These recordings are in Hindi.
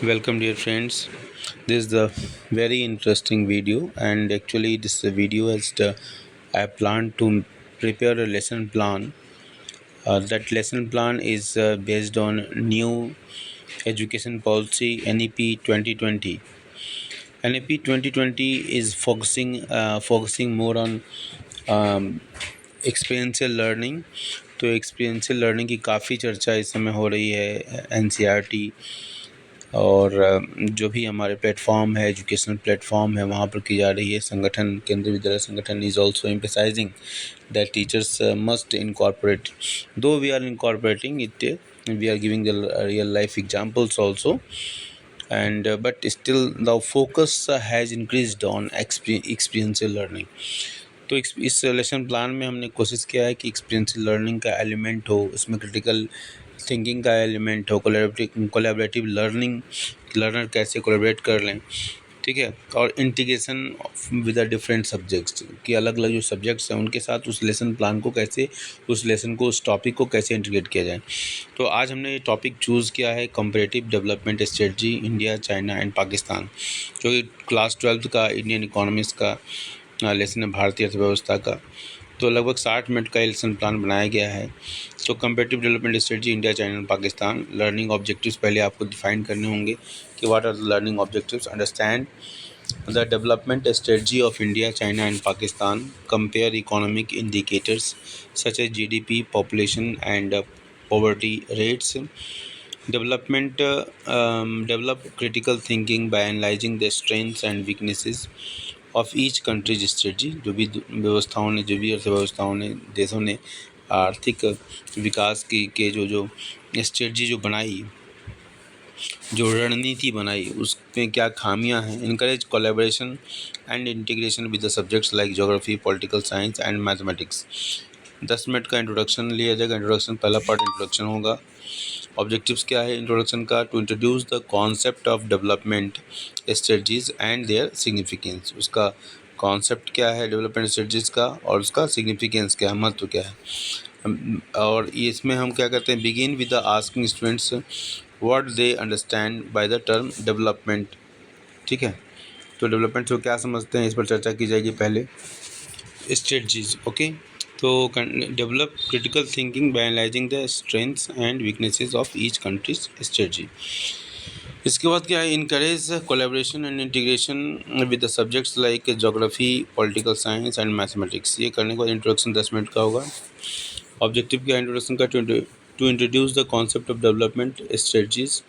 Welcome, dear friends. This is the very interesting video, and actually, this video is I plan to prepare a lesson plan. That lesson plan is based on new education policy NEP 2020. NEP 2020 is focusing more on experiential learning. तो एक्सपीरियंशियल लर्निंग की काफ़ी चर्चा इस समय हो रही है एनसीईआरटी और जो भी हमारे प्लेटफॉर्म है, एजुकेशनल प्लेटफॉर्म है, वहाँ पर की जा रही है। संगठन, Kendriya Vidyalaya Sangathan is also emphasizing that teachers must incorporate, though we are incorporating it, we are giving the real life examples also, and but still the focus has increased on experiential learning। तो इस लेसन प्लान में हमने कोशिश किया है कि एक्सपीरियंशियल लर्निंग का एलिमेंट हो, इसमें क्रिटिकल थिंकिंग का एलिमेंट हो, कोलैबोरेटिव लर्निंग, लर्नर कैसे कोलैबोरेट कर लें, ठीक है, और integration with the different subjects कि अलग अलग जो सब्जेक्ट्स हैं उनके साथ उस लेसन प्लान को कैसे, उस लेसन को, उस टॉपिक को कैसे इंटीग्रेट किया जाए। तो आज हमने ये टॉपिक चूज़ किया है comparative development strategy India, China and Pakistan, जो कि क्लास 12th का इंडियन इकोनॉमिक्स का लेसन है, भारतीय अर्थव्यवस्था का। तो लगभग 60 मिनट का लेसन प्लान बनाया गया है। तो comparative development strategy India, China and Pakistan. Learning objectives पहले आपको डिफाइन करने होंगे कि what are the learning objectives. Understand the development strategy of India, China and Pakistan. Compare economic indicators such as GDP, population and poverty rates। Develop critical thinking by analyzing the strengths and weaknesses of each country's strategy। जो भी व्यवस्थाओं ने, जो भी अर्थव्यवस्थाओं ने, देशों ने आर्थिक विकास की के जो स्ट्रेटजी जो बनाई, जो रणनीति बनाई, उसमें क्या खामियां हैं। Encourage collaboration and integration with the subjects like geography, political science and mathematics. 10 minute का इंट्रोडक्शन लिया जाएगा। इंट्रोडक्शन, पहला पार्ट इंट्रोडक्शन होगा। ऑब्जेक्टिव्स क्या है इंट्रोडक्शन का? To introduce the concept of development strategies and their significance. उसका कॉन्सेप्ट क्या है डेवलपमेंट स्ट्रेटजीज का, और उसका सिग्निफिकेंस क्या है, महत्व क्या है। और इसमें हम क्या करते हैं, begin with the asking students what they understand by the term development. ठीक है, तो डेवलपमेंट से क्या समझते हैं, इस पर चर्चा की जाएगी पहले। Strategies, okay. तो develop critical thinking by analyzing the strengths and weaknesses of each countries strategy. इसके बाद क्या है, encourage collaboration and integration with the subjects like geography, political science and mathematics. ये करने के बाद इंट्रोडक्शन 10 मिनट का होगा। ऑब्जेक्टिव क्या है इंट्रोडक्शन का? To introduce the concept of development strategies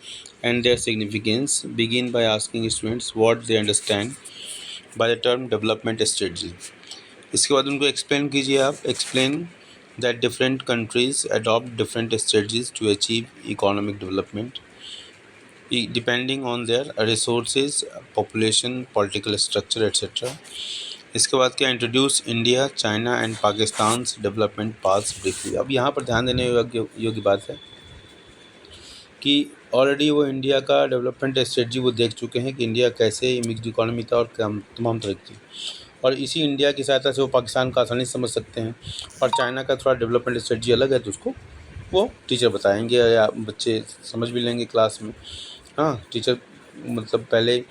and their significance. Begin by asking students what they understand by the term development strategy. इसके बाद उनको एक्सप्लेन कीजिए आप। Explain that different countries adopt different strategies to achieve economic development depending on their resources, population, political structure etcetera. इसके बाद क्या, introduce India, China and Pakistan development paths briefly. अब यहाँ पर ध्यान देने योग्य बात है कि ऑलरेडी वो इंडिया का डेवलपमेंट स्ट्रेटजी वो देख चुके हैं कि इंडिया कैसे मिक्स्ड इकोनॉमी था और तमाम तरह की, और इसी इंडिया की सहायता से वो पाकिस्तान का आसानी से समझ सकते हैं। और चाइना का थोड़ा डेवलपमेंट स्ट्रेटजी अलग है, तो उसको वो टीचर बताएंगे या बच्चे समझ भी लेंगे क्लास में। हाँ, टीचर मतलब पहले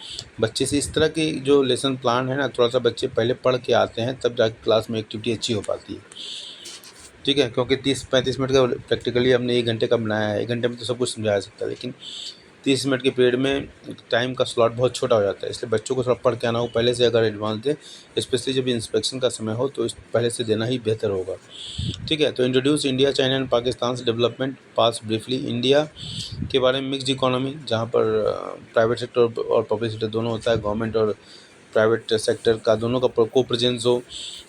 बच्चे से इस तरह के जो लेसन प्लान है ना, थोड़ा सा बच्चे पहले पढ़ के आते हैं, तब जाके क्लास में एक्टिविटी अच्छी हो पाती है। ठीक है, क्योंकि 30-35 मिनट का प्रैक्टिकली हमने 1 घंटे का बनाया है। 1 घंटे में तो सब कुछ समझाया जा सकता है, लेकिन 30 मिनट के पीरियड में टाइम का स्लॉट बहुत छोटा हो जाता है, इसलिए बच्चों को थोड़ा पढ़ के आना हो पहले से। अगर एडवांस दे, स्पेशली जब इंस्पेक्शन का समय हो, तो इस पहले से देना ही बेहतर होगा। ठीक है, तो introduce India, China and Pakistan development pass briefly. India के बारे में मिक्स्ड इकोनॉमी, जहाँ पर प्राइवेट सेक्टर और पब्लिक सेक्टर दोनों होता है, गवर्नमेंट और प्राइवेट सेक्टर का दोनों का को प्रेजेंस हो।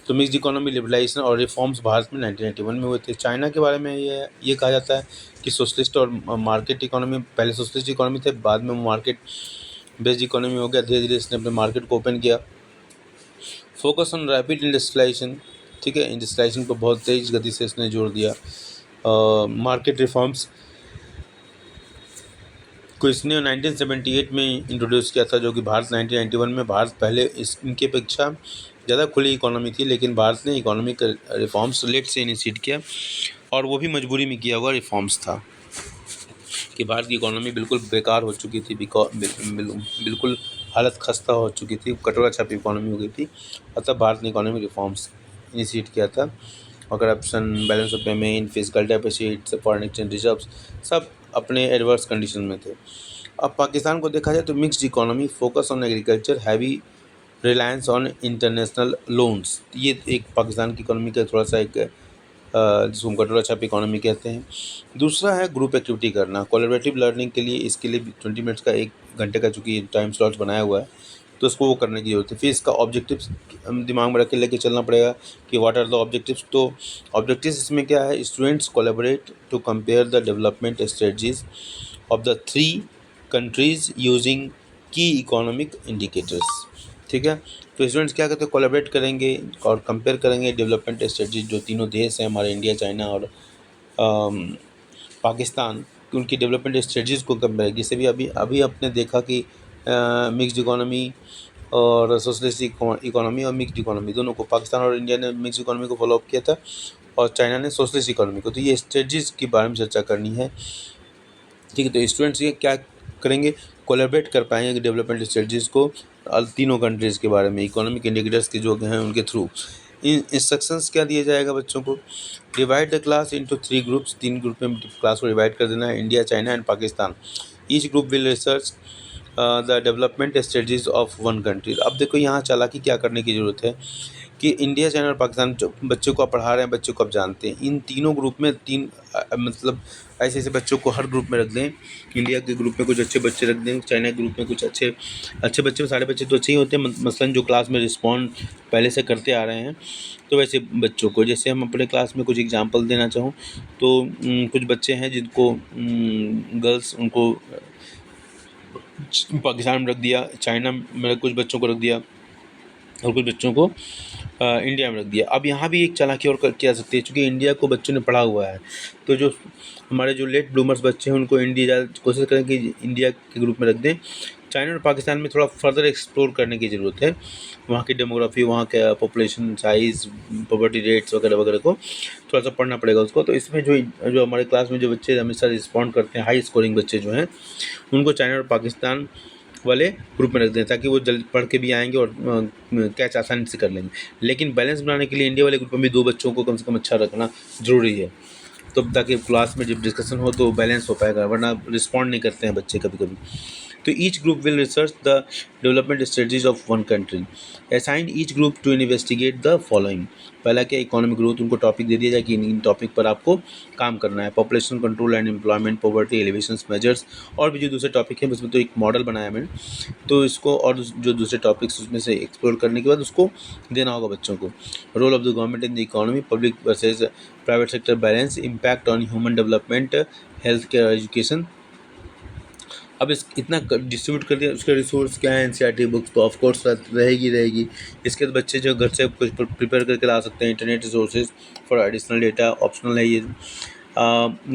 तो मिक्स्ड इकोनॉमी, लिबरलाइजेशन और रिफॉर्म्स भारत में 1991 में हुए थे। चाइना के बारे में ये कहा जाता है कि सोशलिस्ट और मार्केट इकोनॉमी, पहले सोशलिस्ट इकोनॉमी थे, बाद में मार्केट बेस्ड इकोनॉमी हो गया। धीरे धीरे इसने अपने मार्केट को ओपन किया। फोकस ऑन रैपिड इंडस्ट्रियलाइजेशन, ठीक है, इंडस्ट्रियलाइजेशन पर बहुत तेज़ गति से इसने जोर दिया। मार्केट रिफॉर्म्स को इसने 1978 में इंट्रोड्यूस किया था, जो कि भारत 1991 में, भारत पहले इनकी अपेक्षा ज़्यादा खुली इकोनॉमी थी, लेकिन भारत ने इकोनॉमिक रिफॉर्म्स लेट से इनिशिएट किया, और वो भी मजबूरी में किया हुआ रिफॉर्म्स था। कि भारत की इकोनॉमी बिल्कुल बेकार हो चुकी थी, बिल्कुल हालत खस्ता हो चुकी थी, कटोरा छापी इकोनॉमी हो गई थी। तब भारत ने इकोनॉमी रिफॉर्म्स इनिशिएट किया था, और corruption, balance of payment, physical deficit, foreign exchange reserves सब अपने एडवर्स कंडीशन में थे। अब पाकिस्तान को देखा जाए तो mixed economy, focus on agriculture, heavy reliance on international loans, ये एक पाकिस्तान की इकोनॉमी का थोड़ा सा एक जिसको हम कटोरा छाप इकोनॉमी कहते हैं। दूसरा है ग्रुप एक्टिविटी करना, कोलैबोरेटिव लर्निंग के लिए, इसके लिए 20 मिनट्स का 1 घंटे का चूँकि टाइम स्लॉट बनाया हुआ है, तो उसको वो करने की ज़रूरत है। फिर इसका ऑब्जेक्टिव्स दिमाग में रख के लेके चलना पड़ेगा कि व्हाट आर द ऑब्जेक्टिव्स। तो ऑब्जेक्टिव्स इसमें क्या है, students collaborate to compare the development strategies of the 3 countries using key economic indicators. ठीक है, तो स्टूडेंट्स क्या करते हैं, कोलैबोरेट करेंगे और कंपेयर करेंगे डेवलपमेंट स्ट्रेटजी जो तीनों देश हैं हमारे, इंडिया, चाइना और पाकिस्तान, उनकी डेवलपमेंट स्ट्रेटजीज़ को कंपेयर। जैसे भी अभी अभी आपने देखा कि मिक्स्ड इकोनॉमी और सोशलिस्ट इकोनॉमी और मिक्स्ड इकोनॉमी दोनों को, पाकिस्तान और इंडिया ने मिक्स्ड इकोनॉमी को फॉलो अप किया था और चाइना ने सोशलिस्ट इकोनॉमी को। तो ये स्ट्रेटजीज़ के बारे में चर्चा करनी है। ठीक है, तो स्टूडेंट्स ये क्या करेंगे, कोलैबोरेट कर पाएंगे डेवलपमेंट स्ट्रेटजीज़ को तीनों कंट्रीज़ के बारे में, इकोनॉमिक इंडिकेटर्स के जो हैं उनके थ्रू। इंस्ट्रक्शंस क्या दिया जाएगा बच्चों को, divide the class into 3 groups, 3 group में क्लास को डिवाइड कर देना है, India, China and Pakistan. Each group will research the development strategies of one country. अब देखो यहाँ चालाकी क्या करने की ज़रूरत है कि इंडिया, चाइना और पाकिस्तान जो बच्चों को आप पढ़ा रहे हैं, बच्चों को आप जानते हैं, इन तीनों ग्रुप में मतलब ऐसे ऐसे बच्चों को हर ग्रुप में रख दें। इंडिया के ग्रुप में कुछ अच्छे बच्चे रख दें, चाइना के ग्रुप में कुछ अच्छे बच्चे, सारे बच्चे तो अच्छे ही होते हैं, मसलन जो क्लास में रिस्पॉन्ड पहले से करते आ रहे हैं। तो वैसे बच्चों को, जैसे हम अपने क्लास में कुछ एग्जांपल देना चाहूँ तो कुछ बच्चे हैं जिनको गर्ल्स, उनको पाकिस्तान में रख दिया, चाइना में कुछ बच्चों को रख दिया और कुछ बच्चों को इंडिया में रख दिया। अब यहाँ भी एक चालाकी और की जा सकती है, चूँकि इंडिया को बच्चों ने पढ़ा हुआ है, तो जो हमारे जो लेट ब्लूमर्स बच्चे हैं उनको इंडिया ज़्यादा कोशिश करें कि इंडिया के ग्रुप में रख दें। चाइना और पाकिस्तान में थोड़ा फर्दर एक्सप्लोर करने की ज़रूरत है, वहाँ की डेमोग्राफी, वहाँ का पॉपुलेशन साइज़, पॉवर्टी रेट्स वगैरह वगैरह को थोड़ा सा पढ़ना पड़ेगा उसको। तो इसमें जो हमारे क्लास में जो बच्चे हमेशा रिस्पॉन्ड करते हैं, हाई स्कोरिंग बच्चे जो हैं, उनको चाइना और पाकिस्तान वाले ग्रुप में रख दें ताकि वो जल्दी पढ़ के भी आएंगे और कैच आसानी से कर लेंगे। लेकिन बैलेंस बनाने के लिए इंडिया वाले ग्रुप में भी 2 बच्चों को कम से कम अच्छा रखना ज़रूरी है, तो ताकि क्लास में जब डिस्कशन हो तो बैलेंस हो पाएगा, वरना रिस्पॉन्ड नहीं करते हैं बच्चे कभी कभी। तो each group will research the development strategies of one country, assign each group to investigate the following. पहला क्या, इकोनॉमिक ग्रोथ, उनको टॉपिक दे दिया जाए कि इन टॉपिक पर आपको काम करना है, population control and employment, poverty alleviation measures, और भी जो दूसरे टॉपिक हैं उसमें तो एक मॉडल बनाया मैंने, तो इसको और जो दूसरे टॉपिक्स उसमें से एक्सप्लोर करने के बाद उसको देना होगा बच्चों को। Role of the government in the economy, public versus private sector balance, impact on human development, health care, education. अब इस इतना डिस्ट्रीब्यूट कर दिया, उसके रिसोर्स क्या है, एनसीईआरटी बुक्स तो ऑफकोर्स रहेगी। इसके बाद बच्चे जो घर से कुछ प्रिपेयर करके ला सकते हैं, internet resources for additional data, optional है ये।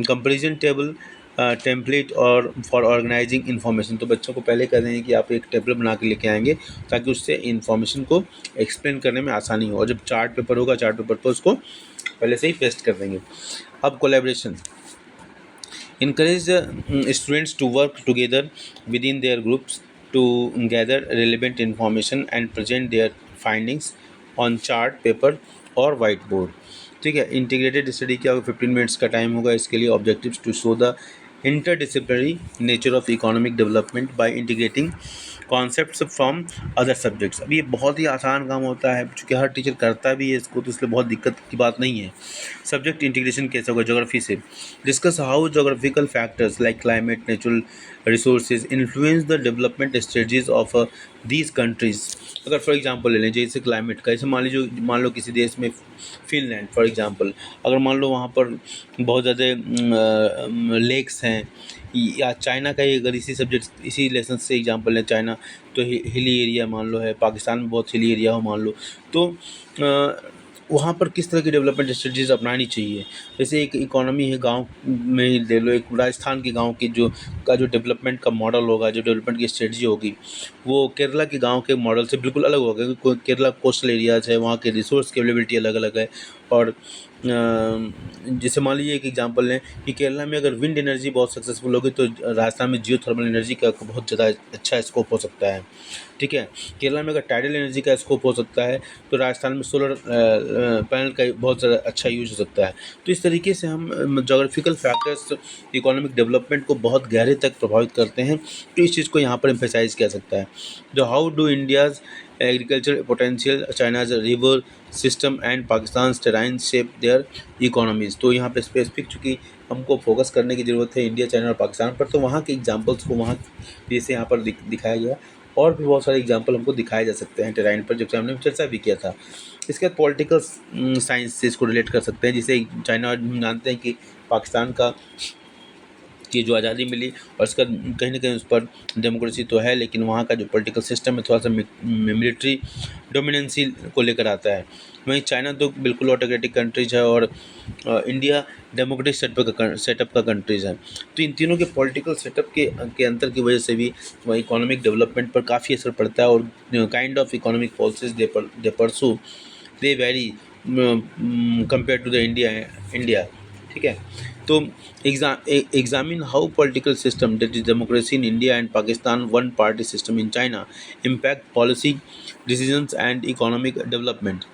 कंपेरिजन टेबल, टेम्पलेट और फॉर ऑर्गेनाइजिंग इन्फॉर्मेशन, तो बच्चों को पहले कह देंगे कि आप एक टेबल बना के लेके आएंगे ताकि उससे इन्फॉर्मेशन को एक्सप्लेन करने में आसानी हो, और जब चार्ट पेपर होगा, चार्ट पेपर पर उसको पहले से ही पेस्ट कर देंगे। अब collaboration, encourage students to work together within their groups to gather relevant information and present their findings on chart paper और white board। ठीक है, इंटीग्रेटेड स्टडी क्या होगा, 15 मिनट्स का टाइम होगा इसके लिए। Objectives to show the interdisciplinary nature of economic development by integrating concepts from other subjects. अब ये बहुत ही आसान काम होता है, क्योंकि हर टीचर करता भी है इसको, तो इसलिए बहुत दिक्कत की बात नहीं है। सब्जेक्ट इंटीग्रेशन कैसे होगा, ज्योग्राफी से। Discuss how geographical factors like climate, natural resources influence the development strategies of these countries. अगर फॉर एग्जांपल ले लें, जैसे क्लाइमेट का, जैसे मान लो किसी देश में फिनलैंड फॉर एग्जांपल, अगर मान लो वहाँ पर बहुत ज़्यादा लेक्स हैं, या चाइना का ही अगर इसी सब्जेक्ट इसी लेसन से एग्जांपल लें, चाइना तो हिली एरिया मान लो है, पाकिस्तान में बहुत हिली एरिया हो मान लो, तो वहाँ पर किस तरह की डेवलपमेंट स्ट्रेटजीज अपनानी चाहिए। जैसे एक इकोनॉमी है, गांव में ही ले लो, एक राजस्थान के गांव की जो डेवलपमेंट का मॉडल होगा, जो डेवलपमेंट की स्ट्रेटजी होगी, वो केरला के गांव के मॉडल से बिल्कुल अलग होगा, क्योंकि केरला कोस्टल एरियाज है, वहाँ के रिसोर्स की अवेलेबिलिटी अलग अलग है, और जैसे मान लीजिए एक एग्जांपल लें कि केरला में अगर विंड एनर्जी बहुत सक्सेसफुल होगी तो राजस्थान में जियो थर्मल एनर्जी का बहुत ज़्यादा अच्छा स्कोप हो सकता है। ठीक है, केरला में अगर टाइडल एनर्जी का स्कोप हो सकता है तो राजस्थान में सोलर पैनल का बहुत ज़्यादा अच्छा यूज हो सकता है। तो इस तरीके से हम जोग्राफिकल फैक्टर्स इकोनॉमिक डेवलपमेंट को बहुत गहरे तक प्रभावित करते हैं। तो इस चीज़ को यहाँ पर एम्फेसाइज किया सकता है। जो how do India's agriculture potential, China's river system and Pakistan terrain shape there economies. तो यहाँ पे स्पेसिफिक चूँकि हमको फोकस करने की ज़रूरत है इंडिया, चाइना और पाकिस्तान पर, तो वहाँ के एग्जांपल्स को वहाँ जैसे यहाँ पर दिखाया गया। और भी बहुत सारे एग्जांपल हमको दिखाए जा सकते हैं टेराइन पर, जबकि हमने चर्चा भी किया था। इसके बाद पॉलिटिकल साइंस से इसको रिलेट कर सकते हैं। जैसे चाइना, हम जानते हैं कि पाकिस्तान का की जो आज़ादी मिली और इसका कहीं न कहीं उस पर डेमोक्रेसी तो है, लेकिन वहाँ का जो पॉलिटिकल सिस्टम है थोड़ा-सा मिलिट्री डोमिनेंसी को लेकर आता है। वहीं चाइना तो बिल्कुल ऑटोक्रेटिक कंट्रीज़ है और इंडिया डेमोक्रेटिक सेटअप का कंट्रीज़ है। तो इन तीनों के पॉलिटिकल सेटअप के अंतर की वजह से भी वह इकोनॉमिक डेवलपमेंट पर काफ़ी असर पड़ता है। और kind of economic policies they pursue they vary compare to the India. ठीक है, तो examine how political system, that is democracy in India and Pakistan, one party system in China, impact policy decisions and economic development।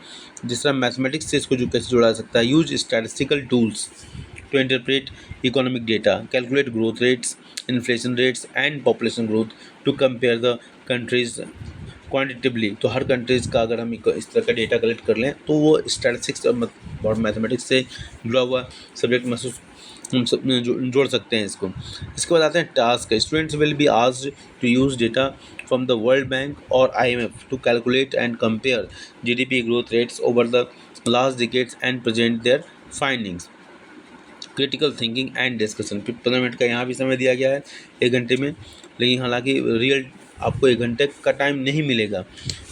जिस तरह मैथमेटिक्स से इसको जो कैसे जोड़ा जा सकता है, use statistical tools to interpret economic data, calculate growth rates, inflation rates and population growth to compare the countries quantitatively. तो हर कंट्रीज़ का अगर हम इस तरह का डेटा कलेक्ट कर लें तो वो स्टैटिस्टिक्स और मैथमेटिक्स से जुड़ा हुआ सब्जेक्ट महसूस हम सब जोड़ सकते हैं इसको। इसके बाद आते हैं task. Students will be asked to use data from the World Bank और IMF to calculate and compare GDP growth rates over the last decades and present their findings. Critical thinking and discussion, 15 minute का यहाँ भी समय दिया गया है 1 घंटे में, लेकिन हालांकि रियल आपको 1 घंटे का टाइम नहीं मिलेगा।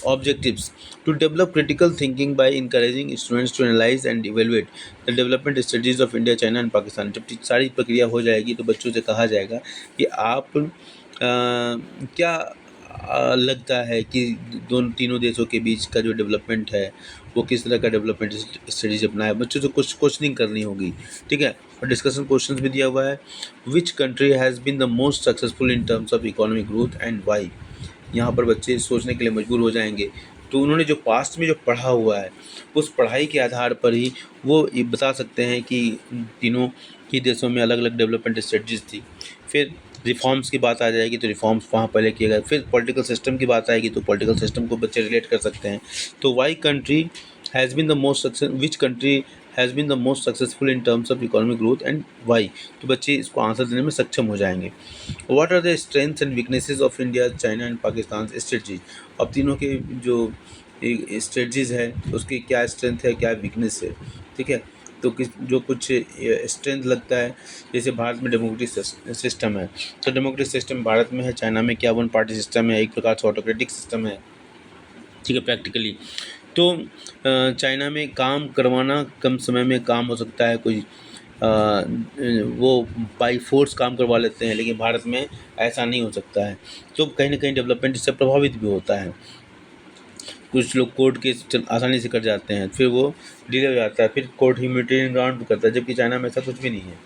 Objectives to develop critical thinking by encouraging students to analyse and evaluate the development studies of India, China and Pakistan. जब सारी प्रक्रिया हो जाएगी तो बच्चों से कहा जाएगा कि आप क्या लगता है कि दोनों तीनों देशों के बीच का जो डेवलपमेंट है वो किस तरह का डेवलपमेंट स्टडीज अपनाए। बच्चों से कुछ क्वेश्चनिंग करनी होगी। ठीक है, और डिस्कशन क्वेश्चंस भी दिया हुआ है। Which country has been the most successful in terms of economic growth and why. यहाँ पर बच्चे सोचने के लिए मजबूर हो जाएंगे। तो उन्होंने जो पास्ट में जो पढ़ा हुआ है उस पढ़ाई के आधार पर ही वो ये बता सकते हैं कि तीनों ही देशों में अलग अलग डेवलपमेंट स्ट्रेटजीज थी। फिर रिफॉर्म्स की बात आ जाएगी तो रिफॉर्म्स वहाँ पहले किए गए। फिर पॉलिटिकल सिस्टम की बात आएगी तो पॉलिटिकल सिस्टम को बच्चे रिलेट कर सकते हैं। तो why country has been the most success, which country has been the most successful in terms of economic growth and why. तो बच्चे इसको आंसर देने में सक्षम हो जाएंगे। What are the strengths and weaknesses of India, China and Pakistan strategy. अब तीनों के जो स्ट्रेटजीज़ है उसकी क्या स्ट्रेंथ है क्या वीकनेस है। ठीक है, तो किस जो कुछ स्ट्रेंथ लगता है, जैसे भारत में डेमोक्रेटिक सिस्टम है तो डेमोक्रेटिक सिस्टम भारत में है। चाइना में क्या 1 पार्टी सिस्टम है, एक प्रकार से ऑटोक्रेटिक सिस्टम है। ठीक है, प्रैक्टिकली तो चाइना में काम करवाना कम समय में काम हो सकता है, कोई वो बाई फोर्स काम करवा लेते हैं, लेकिन भारत में ऐसा नहीं हो सकता है। तो कहीं ना कहीं डेवलपमेंट इससे प्रभावित भी होता है। कुछ लोग कोर्ट केस आसानी से कर जाते हैं, फिर वो डिले हो जाता है, फिर कोर्ट ह्यूमैनिटेरियन ग्राउंड पर करता है, जबकि चाइना में ऐसा कुछ भी नहीं है।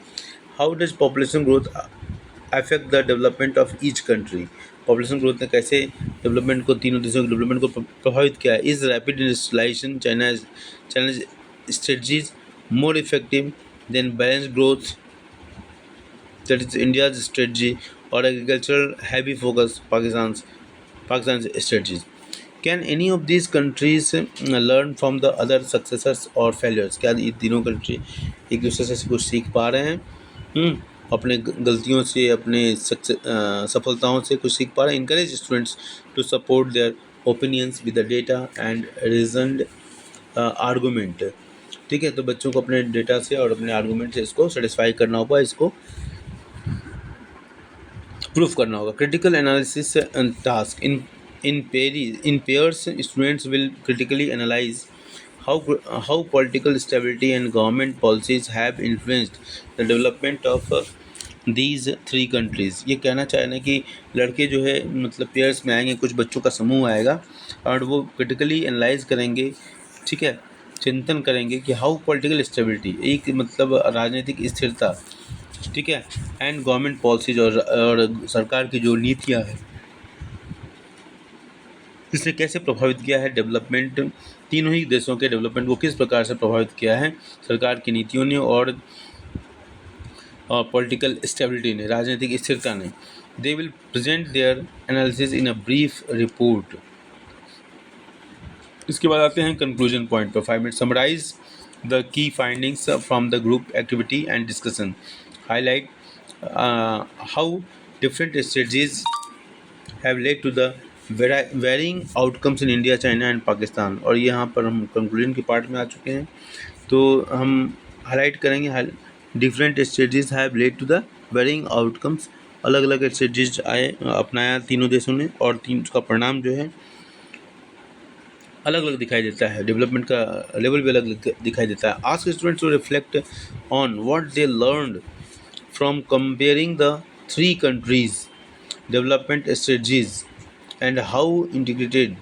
How does population growth affect the development of each country. Population growth ने कैसे डेवलपमेंट को, तीनों देशों के डेवलपमेंट को प्रभावित किया है। Is rapid industrialization China strategies more effective than balance growth, that is India's strategy, or agricultural heavy focus Pakistan strategies. Can any of these countries learn from the other successors or failures. क्या ये तीनों कंट्री एक दूसरे से कुछ सीख पा रहे हैं, अपने गलतियों से, अपने सफलताओं से कुछ सीख पा रहे हैं। Encourage students to support their opinions with the data and reasoned argument. ठीक है, तो बच्चों को अपने डेटा से और अपने आर्गूमेंट से इसको सेटिस्फाई करना होगा, इसको प्रूफ करना होगा। Critical analysis task in pairs, students will critically analyze how political stability and government policies have influenced the development of these 3 countries। ये कहना चाहे ना कि लड़के जो है मतलब पेयर्स में आएंगे, कुछ बच्चों का समूह आएगा और वो क्रिटिकली एनालाइज करेंगे। ठीक है, चिंतन करेंगे कि हाउ पॉलिटिकल स्टेबिलिटी, एक मतलब राजनीतिक स्थिरता, ठीक है, एंड गवर्नमेंट पॉलिसीज और सरकार की जो नीतियाँ हैं इसने कैसे प्रभावित किया है डेवलपमेंट, तीनों ही देशों के डेवलपमेंट को किस प्रकार से प्रभावित किया है सरकार की नीतियों ने और पॉलिटिकल स्टेबिलिटी ने, राजनीतिक स्थिरता ने। They will present their analysis in a brief report. इसके बाद आते हैं कंक्लूजन पॉइंट पर। 5 minute summarise the key findings from the group activity and discussion, highlight how different strategies have led to the varying outcomes in India, China and Pakistan। और यहाँ पर हम कंक्लूजन के पार्ट में आ चुके हैं, तो हम हाईलाइट करेंगे different strategies have led to the varying outcomes, अलग अलग स्ट्रेटजीज अपनाया तीनों देशों ने और तीन उसका परिणाम जो है अलग अलग दिखाई देता है, डेवलपमेंट का लेवल भी अलग दिखाई देता है। Ask students to reflect on what they learned from comparing the 3 countries development strategies and how integrated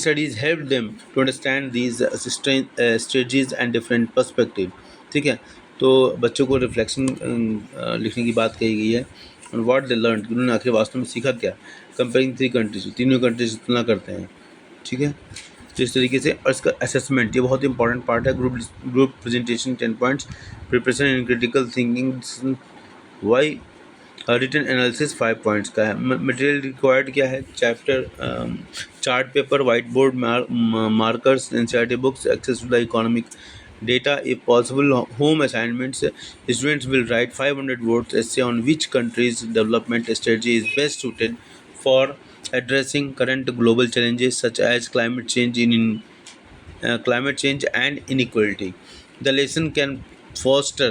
studies helped them to understand these strategies and different perspective। ठीक है, तो बच्चों को रिफ्लेक्शन लिखने की बात कही गई है। व्हाट दे लर्न, उन्होंने आखिर वास्तव में सीखा क्या, कंपेयरिंग 3 countries, तीनों कंट्रीज से तुलना करते हैं। ठीक है, तो इस तरीके से। और इसका असेसमेंट ये बहुत इंपॉर्टेंट पार्ट है। Group presentation 10 points, preparation in critical thinking, why written analysis 5 points का है। मटेरियल रिक्वायर्ड क्या है, chapter chart paper, white board, markers, NCERT books, access to the economic data, if possible home assignments. Students will write 500 words essay on which country's development strategy is best suited for addressing current global challenges such as climate change and inequality। The lesson can foster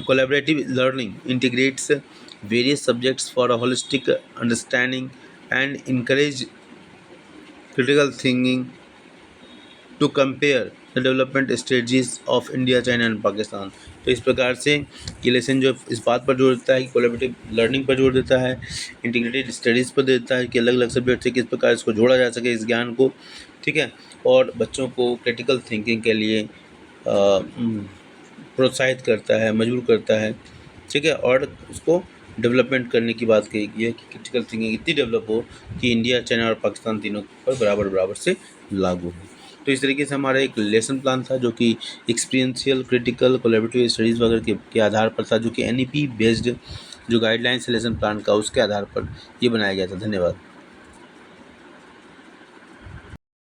collaborative learning, integrates various subjects for a holistic understanding, and encourage critical thinking to compare the development strategies of India, China and Pakistan। तो इस प्रकार से ये लेसन जो इस बात पर जोर देता है कि कोलैबोरेटिव लर्निंग पर जोर देता है, इंटीग्रेटेड स्टडीज़ पर देता है कि अलग अलग सब्जेक्ट से किस प्रकार इसको जोड़ा जा सके, इस ज्ञान को। ठीक है, और बच्चों को क्रिटिकल थिंकिंग के लिए प्रोत्साहित करता है, मजबूर करता है। ठीक है, और उसको डेवलपमेंट करने की बात कही गई है कि क्रिटिकल थिंकिंग इतनी डेवलप हो कि इंडिया, चाइना और पाकिस्तान तीनों पर बराबर बराबर से लागू हो। तो इस तरीके से हमारा एक लेसन प्लान था जो कि एक्सपीरियंशियल, क्रिटिकल, कोलैबोरेटिव स्टडीज़ वगैरह के आधार पर था, जो कि NEP बेस्ड जो गाइडलाइंस है लेसन प्लान का, उसके आधार पर ये बनाया गया था। धन्यवाद।